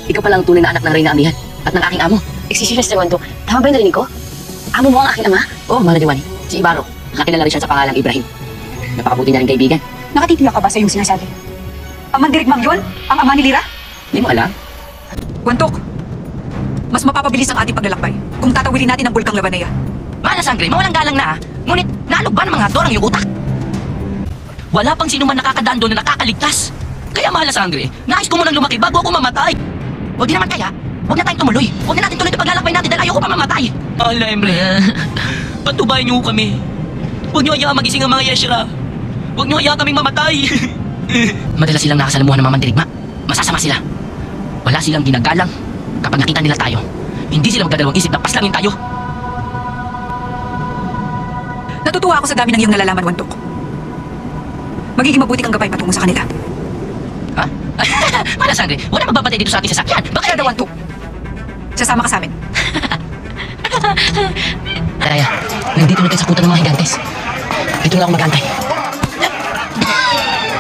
ikaw pala ang tunay na anak ng Reyna Amihan at ng aking amo. Excuse me, Mr. Wando. Tama ba yung narinig ko? Amo mo ang aking ama? Oo, Mama Diwani. Si Ibaro. Nakakilala rin siya sa pangalang Ibrahim. Napakabuti niya rin kaibigan. Nakatitiyak ka ba sa iyong sinasabi? Ang mandirigmang yun? Ang ama ni Lira? Hindi mo alam? Wantok, mas mapapabilis ang ating paglalakbay kung tatawilin natin ang bulkang Labanaya. Mana sangre, mawalang galang na ngunit naalog ba ng mga dorang yung utak? Wala pang sino man nakakadaan doon na nakakaligtas. Kaya mahal na sangre, nais ko munang lumaki bago ako mamatay. O di naman kaya, huwag na tayong tumuloy. Huwag na natin tuloy na paglalakbay natin dahil ayoko pa mamatay. Mahal na Emre, patubayan niyo kami. Huwag niyo hayaan magising ang mga Yeshira. Huwag niyo hayaan kaming mamatay. Madalas silang nakasalamuhan ng mga mandirigma. Masasama sila. Wala silang ginagalang. Kapag nakita nila tayo, hindi sila magdadalawang isip na paslangin tayo. Natutuwa ako sa dami ng iyong nalalaman, Wantok. Magiging mabuti kang gabay patungo sa kanila. Ha? Mana sangre, wala magbabatay dito sa ating sasakyan. Bakit Kaya daw, Wantok, sasama ka sa amin. Kaya, nandito na tayo sa kuta ng mga higantes. Dito na ako mag-antay.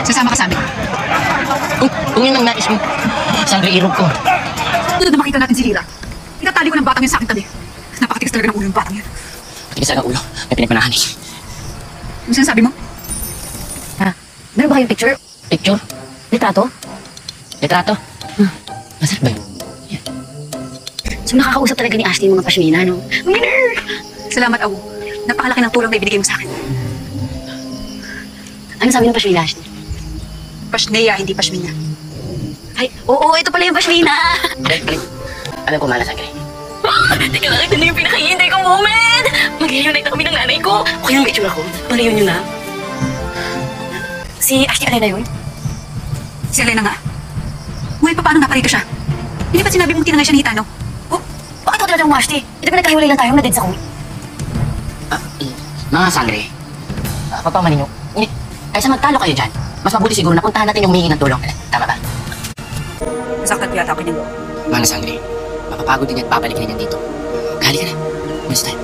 Sasama ka sa amin. Kung yun ang nais mo, sangre irog ko. Tulad na makita natin si Lira, itatali ko ng batang yun sa akin tabi. Napakatigas talaga ng ulo ng batang yun. Patigas ang ulo. May pinagpanahan eh. Ano sinasabi mo? Ha? Meron ba kayong picture? Picture? Litrato? Litrato? Masarap ba yun? So nakakausap talaga ni Ashley yung mga pashmina, no? Winner! Salamat, Awu. Napakalaki ng tulong na ibigay mo sa akin. Ano sabi ng pashmina, Ashley? Pashneya, hindi pashmina. Ay, oo, ito pala yung pashmina! Dali. Alam ko, Mana Sangre. Teka lang, ito na yung pinakahihintay kong moment! Mag-reunite na kami ng nanay ko. Okay lang, itsura ko. Palayon nyo na. Si Ashley Alena yun? Si Elena nga. Ngunit paano naparito siya? Hindi ba't sinabi mong tinangay siya ni Hitano? Oh, bakit ako talagang Ashley? Ito ba nagkahiwalay lang tayo na-dead sa kumi? Mga Sangre. Pagpamanin nyo. Ngunit, kaysa magtalo kayo dyan, mas mabuti siguro na puntahan natin yung humingi ng tulong. Tama ba? Nasaktan ko yata ako niyan. Mana Sangre, mapapagod din yan, babalik din yan dito. Gali ka na. Next time.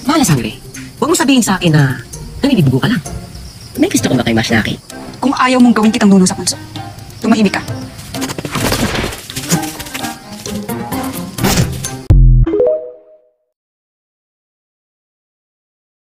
Mana Sangre, huwag mo sabihin sa akin na nanidibugo ka lang. May gusto ko ba kay Mashlaki? Kung ayaw mong gawin kitang nuno sa punso, tumahimik ka.